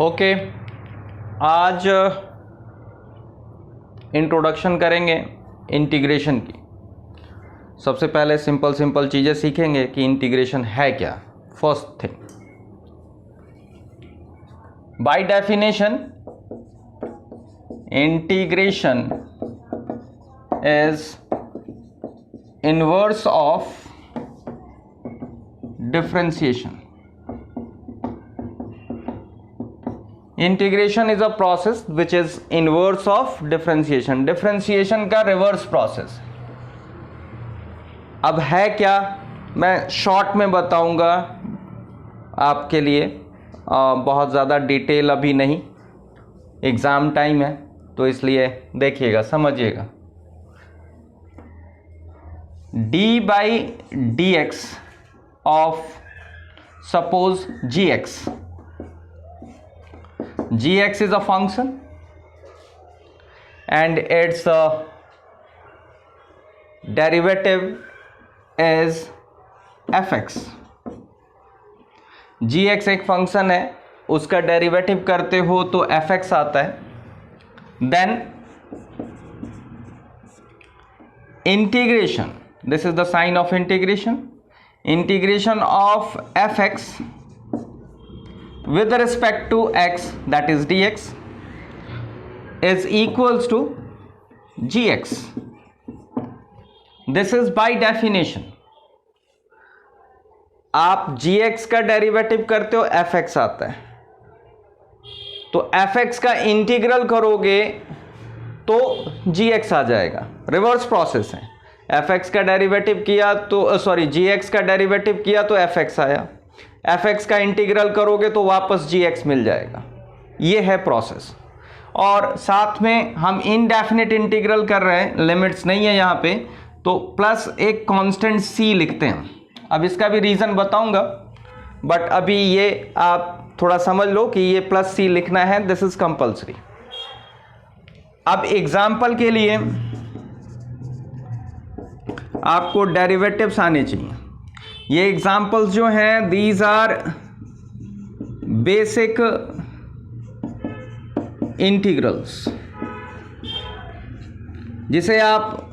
Okay, आज introduction करेंगे integration की। सबसे पहले सिंपल चीज़ें सीखेंगे कि इंटीग्रेशन है क्या। First thing, by definition integration is inverse of differentiation. Integration is a process which is inverse of differentiation. Differentiation का रिवर्स प्रोसेस। अब है क्या, मैं शॉर्ट में बताऊंगा आपके लिए, बहुत ज़्यादा डिटेल अभी नहीं, एग्ज़ाम टाइम है तो इसलिए देखिएगा, समझिएगा। D by d x of suppose g x. gx is a function and its derivative is fx। gx एक फंक्शन है, उसका डेरिवेटिव करते हो तो fx आता है। Then integration, this is the sign of integration. Integration of fx with respect to x, that is dx, is equals to gx. This is by definition। आप gx का डेरिवेटिव करते हो fx आता है, तो fx का इंटीग्रल करोगे तो gx आ जाएगा। रिवर्स प्रोसेस है। fx का डेरिवेटिव किया तो gx का डेरिवेटिव किया तो fx आया, fx का इंटीग्रल करोगे तो वापस gx मिल जाएगा। ये है प्रोसेस। और साथ में हम इनडेफिनिट इंटीग्रल कर रहे हैं, लिमिट्स नहीं है यहाँ पे, तो प्लस एक कांस्टेंट c लिखते हैं। अब इसका भी रीज़न बताऊंगा, बट अभी ये आप थोड़ा समझ लो कि ये प्लस c लिखना है, दिस इज कंपल्सरी। अब एग्जाम्पल के लिए आपको डेरिवेटिव्स आने चाहिए। ये एग्जाम्पल्स जो हैं, दीज आर बेसिक इंटीग्रल्स, जिसे आप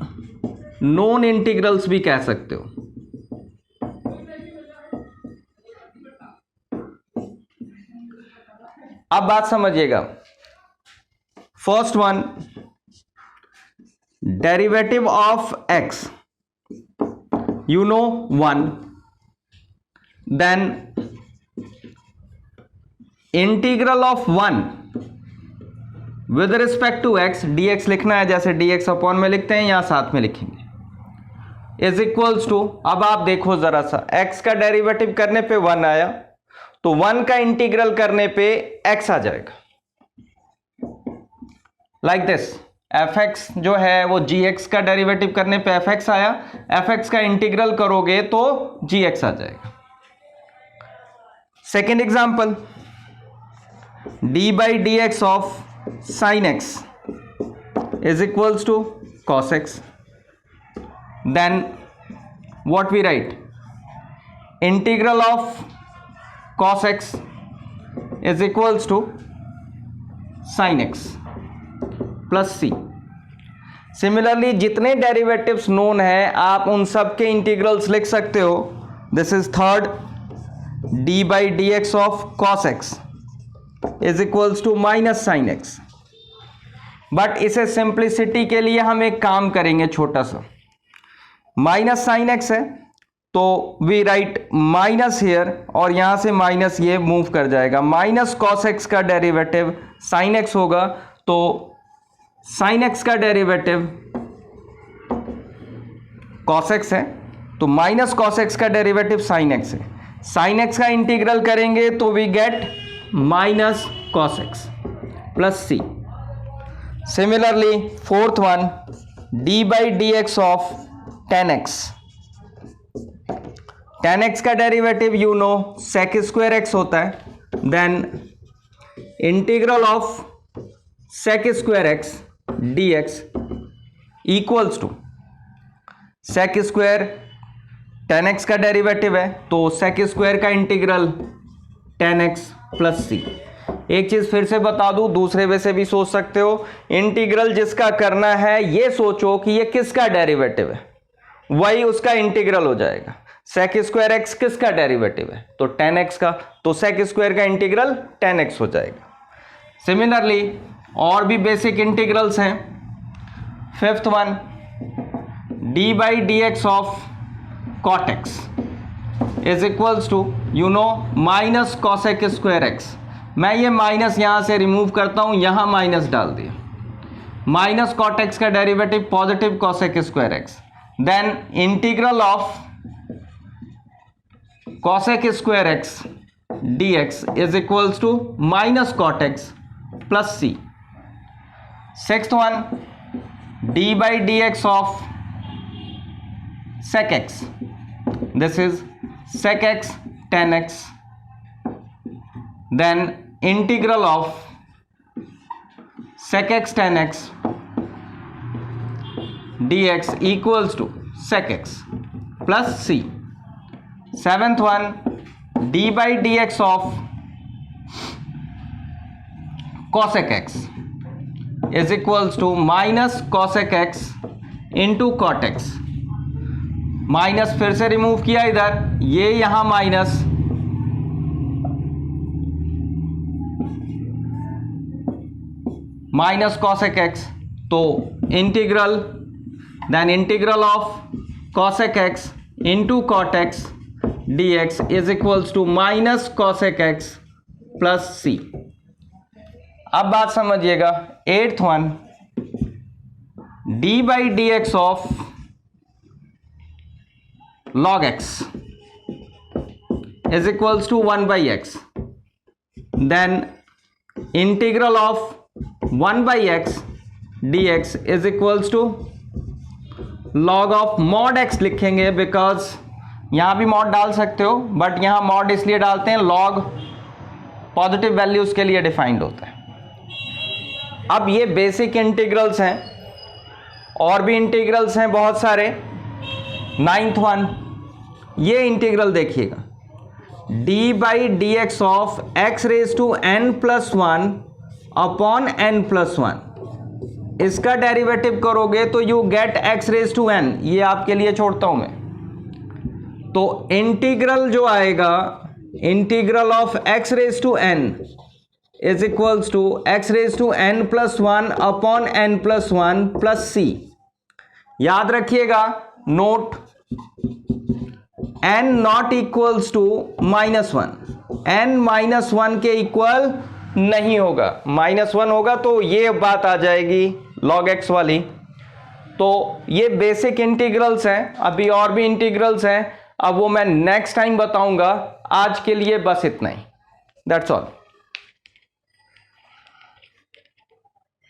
नॉन इंटीग्रल्स भी कह सकते हो। अब बात समझिएगा। First one, derivative of x, you know 1, then integral of 1 with respect to x, dx लिखना है, जैसे dx अपॉन में लिखते हैं, यहां साथ में लिखेंगे, इज इक्वल्स टू, अब आप देखो जरा सा, x का डेरिवेटिव करने पे 1 आया, तो 1 का इंटीग्रल करने पे x आ जाएगा। लाइक दिस, fx जो है वो gx का डेरिवेटिव करने पे fx आया, fx का इंटीग्रल करोगे तो gx आ जाएगा। Second example, d by d x of sine x is equals to cos x। Then what we write, integral of cos x is equals to sin x plus c। Similarly जितने derivatives known है आप उन सब के integrals लिख सकते हो। This is third, d by d x of cos x is equals to minus sine x। But इसे सिंप्लिसिटी के लिए हम एक काम करेंगे छोटा सा, माइनस साइन x है तो वी राइट माइनस हियर, और यहां से माइनस ये मूव कर जाएगा। माइनस cos x का डेरिवेटिव साइन x होगा, तो साइन x का डेरिवेटिव cos x है, तो माइनस cos x का डेरिवेटिव साइन x है। साइन x का इंटीग्रल करेंगे तो we get minus cos x plus c। Similarly fourth one, d by d x of tan x। Tan x का derivative you know sec square x होता है। Then integral of sec square x dx equals to sec square, tan x का derivative है तो sec square का integral tan x plus c। एक चीज फिर से बता दूं, दूसरे वे से भी सोच सकते हो। इंटीग्रल जिसका करना है ये सोचो कि ये किसका डेरिवेटिव है, वही उसका इंटीग्रल हो जाएगा। sec स्क्वायर एक्स किसका डेरिवेटिव है, तो tan x का, तो sec स्क्वायर का इंटीग्रल tan x हो जाएगा। सिमिलरली और भी बेसिक इंटीग्रल्स हैं। Fifth one, d by d x of cot x is equals to minus cosec square x. मैं ये माइनस यहां से रिमूव करता हूं, यहां माइनस डाल दिया। माइनस cot x का derivative positive cosec square x, then integral of cosec square x dx is equals to minus cot x plus c। Sixth one, d by d x of sec x, this is sec x tan x, then integral of sec x tan x dx equals to sec x plus c। Seventh one, d by d x of cosec x is equals to minus cosec x into cot x। Minus फिर से remove किया इधर, ये यहां minus, minus cosec x, तो integral, then integral of cosec x into cot x dx is equals to minus cosec x plus c। अब बात समझिएगा। Eighth one, d by d x of log x is equals to 1 by x, then integral of 1 by x dx is equals to log of mod x लिखेंगे, because यहां भी mod डाल सकते हो, but यहां mod इसलिए डालते हैं, log पॉजिटिव वैल्यूज के लिए डिफाइंड होता है। अब ये बेसिक इंटीग्रल्स हैं, और भी इंटीग्रल्स हैं बहुत सारे। नाइन्थ वन, ये इंटीग्रल देखिएगा, d by d x of x raise to n plus one upon n plus one. इसका डेरिवेटिव करोगे तो you get x raise to n, ये आपके लिए छोड़ता हूं मैं। तो इंटीग्रल जो आएगा, integral of x raise to n is equals to x raise to n plus one upon n plus one plus c। याद रखिएगा note, n not equals to minus one, n minus one के equal नहीं होगा। Minus one होगा तो ये बात आ जाएगी log x वाली। तो ये बेसिक इंटीग्रल्स हैं, अभी और भी इंटीग्रल्स हैं, अब वो मैं नेक्स्ट टाइम बताऊंगा। आज के लिए बस इतना ही, दैट्स ऑल।